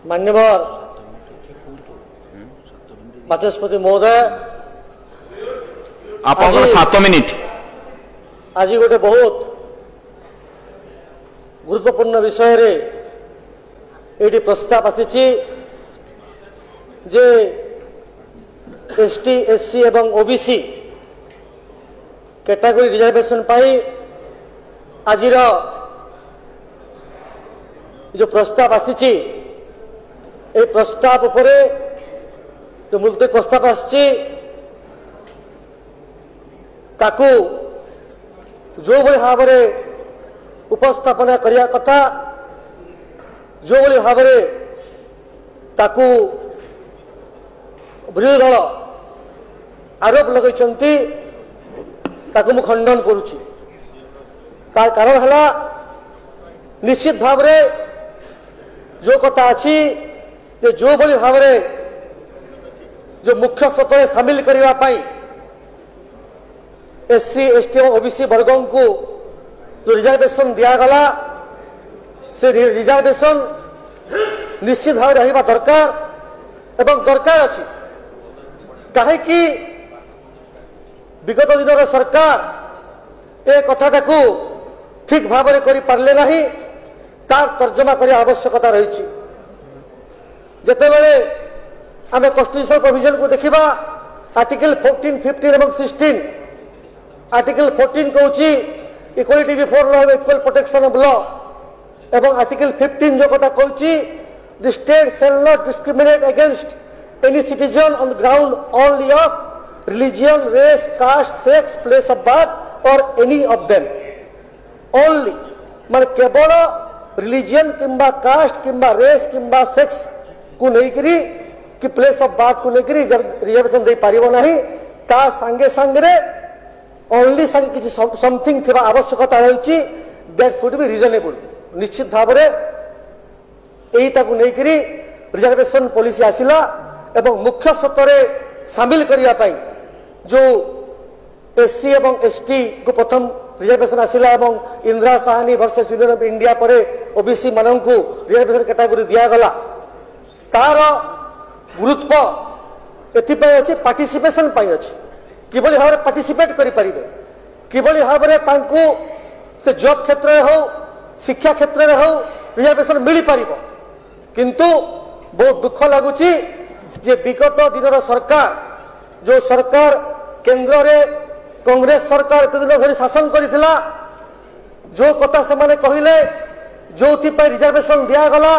मान्यवर बाचस्पति महोदय आप 7 मिनिट आज गोटे बहुत गुरुत्वपूर्ण विषय रे ये प्रस्ताव आसी जे एसटी एससी एवं ओबीसी कैटेगरी रिजर्वेशन पाई आज जो प्रस्ताव आसी ए प्रस्ताव उपरे जो मुलतवी प्रस्ताव आसी ताकू जो भली भाव उपस्थापना करिया कथा जो भली भाव ताकू विरोधी दल आरोप लगैछंती ताकू मु खंडन करुछि। तार कारण हला निश्चित भाव जो कथा अच्छी जो भली भाव जो मुख्य स्रोत सामिल करने एससी एसटी और ओबीसी वर्गों को जो रिजर्वेशन दिगला से रिजर्वेशन निश्चित भाव रहा दरकार एवं दरकार अच्छी कहीं विगत दिन सरकार ए कथाटा को ठीक भाव में कर पारे ना तार तर्जमा कर आवश्यकता रही। जितेबाला आम कन्स्टिट्यूशनल प्रोविजन को देखा आर्टिकल 14, 15 और 16 आर्टिकल 14 कहूँ equality before law equal protection of law एवं आर्टिकल 15 जो कथा कहूँ the state shall not discriminate against any citizen on the ground only of religion race caste sex place of birth or any of them only मान केवल religion किंबा cast किंबा race किंबा sex को लेकरी कि प्लेस ऑफ बर्थ को लेकरी reservation दे पारिबो नाही ता संगे संगे ओनली संगे किसी समथिंग थिबा आवश्यकता रही दैट शुड बी रिजनेबल निश्चित भाव में यही ताकू लेकरी रिजर्वेशन पॉलिसी आसिला एवं मुख्य स्रोत सामिल करने जो एससी एवं एसटी को प्रथम रिजर्वेशन आसिला एवं Indira Sahani versus union of India पर ओबीसी मानन को रिजर्वेशन कैटेगरी दिगला तार गुरुत्व एथिपाई अच्छी पार्टिसिपेशन अच्छी किभली भाव में पार्टिसिपेट करें किभली भाव में से जॉब क्षेत्र में हो शिक्षा क्षेत्र में हो रिजर्वेशन मिल पार किंतु बहुत दुख लगुच जे विगत दिन सरकार जो सरकार केंद्र रे कांग्रेस सरकार एत दिन धरी शासन करथिला जो कथा से माने कहले जो रिजर्वेशन दिगला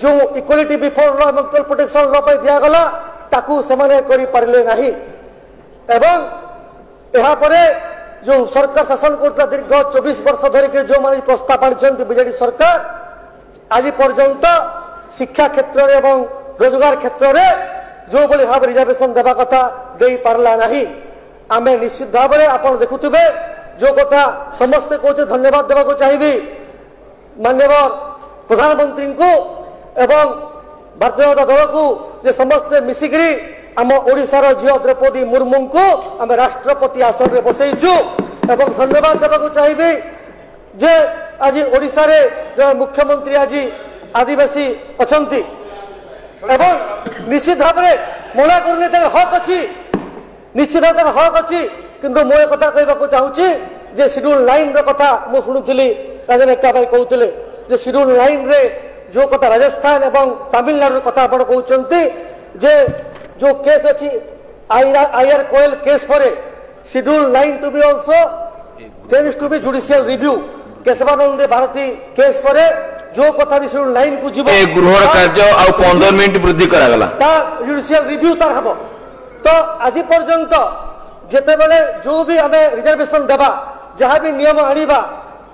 जो इक्वालिटी बिफोर लॉ एवं इक्वल प्रोटेक्शन लॉ पर दिगला ताकू से माने करि पारले नाही एवं यहाँ पर जो सरकार शासन करता दीर्घ 24 वर्ष धरिक जो मान प्रस्ताव आनी बीजेडी सरकार आज पर्यंत शिक्षा क्षेत्र में एवं रोजगार क्षेत्र में जो भली भाव रिजर्वेशन देवा कथा दे पारला नहीं आम निश्चित भाव में आप देखुवे जो कथा समस्ते कहते धन्यवाद देवा चाहिए माननीय प्रधानमंत्री को एवं भारतीय जनता दल को जे समस्ते मिसिकी आम ओडिशार झील द्रौपदी मुर्मू को आम राष्ट्रपति आसन में बसईचु एवं धन्यवाद देवा चाहिए जे आज ओडिशा रे जो मुख्यमंत्री आज आदिवासी अछंती एवं निश्चित भाव में मना करने हक अच्छी निश्चित भाव हक अच्छी किंतु मो कथा कहना चाहूँगी जे शेड्यूल 9 कथा मुझे शुणुली राजन एक्का भाई कहते जे शेड्यूल 9 रे जो कथा राजस्थान एवं तमिलनाडु कथा आप कहते जे जो केस अच्छी आईआर कोयल केस पर schedule 9 to be also tends to be judicial review Kesavananda Bharati case पर जो कथा भी शेड्यूल 9 को जीव गृह कार्य आ 15 मिनिट वृद्धि करागला ता जुडिशियल रिव्यू तार हबो तो आज पर्यंत जेते बेले जो भी हमें रिजर्वेशन देबा जहाँ भी नियम आनिबा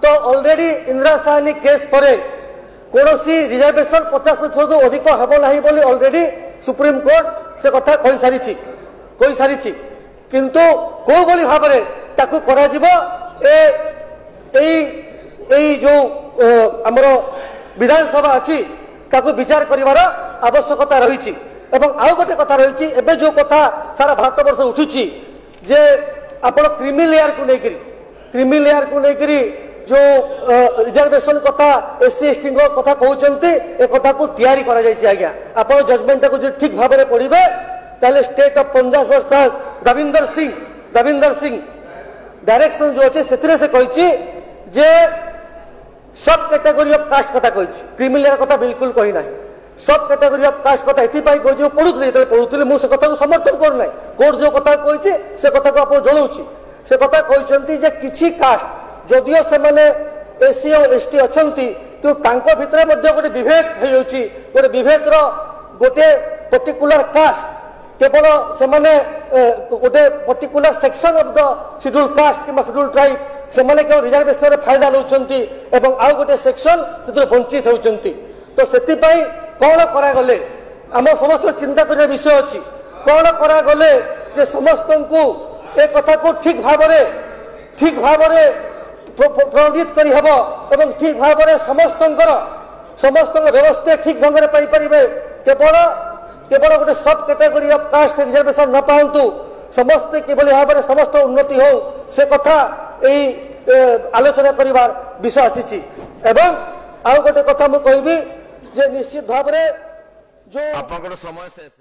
तो ऑलरेडी इंदिरा साहनी केस पर कौनसी रिजर्वेशन 50% अधिक हेब ना बोली ऑलरेडी सुप्रीम कोर्ट से कथा कही सारी किंतु कौ भली भाव में ताकू करा जिवो ए जो आमर विधानसभा अच्छी ताकू विचार करिवार आवश्यकता रही एवं आउ गोटे कथा रही एबे जो कथा सारा भारत वर्ष उठुची जे आपण क्रिमी लेयर को लेकरी जो रिजर्वेशन कथा एससी एसटी कथा कहते ए कथा को तैयारी करा जायछि आज्ञा आपण जजमेंट को जो ठीक भाव में पढ़िबे ताले state of Punjab versus Davinder Singh direction जो अच्छे से कही जे सब कैटेगरी ऑफ कास्ट कथा कही क्रिमिनल कथा बिल्कुल कही ना सब कैटेगरी ऑफ कास्ट कथा ये पढ़ुली मुझे कथा को समर्थन करना कोर्ट जो कथा कही से कथा को आप जनाऊँ से कथा कहते जे किसी कास्ट जदियो से माने एससी और एसटी अच्छा तो भितर गोटे विभेद गोटे विभेद गोटे पर्टिकुलर कास्ट केवल से माने गोटे particular section of the schedule caste कि शेड्यूल ट्राइब से माने केवल रिजर्वेशन रे फायदा लौचंती एवं आउ गोटे सेक्शन से वंचित होउचंती तो सेति पई कोन करा गले हम समस्त चिंता करने विषय अछि कोन करा गले जे समस्त को ए कथा को ठीक भाव रे प्रदित करी हबो एवं ठीक भाव रे समस्त व्यवस्था ठीक ढंग रे पाई परिबे केवल गोटे सब कैटेगरी ऑफ कास्ट रिजर्वेशन न पातु समस्ते किभली भाव में समस्त उन्नति हो से कथा आलोचना करिवार विषय आसी एवं आउ गोटे कथा मु कहबी जे निश्चित भाव में जो आपन समय शेष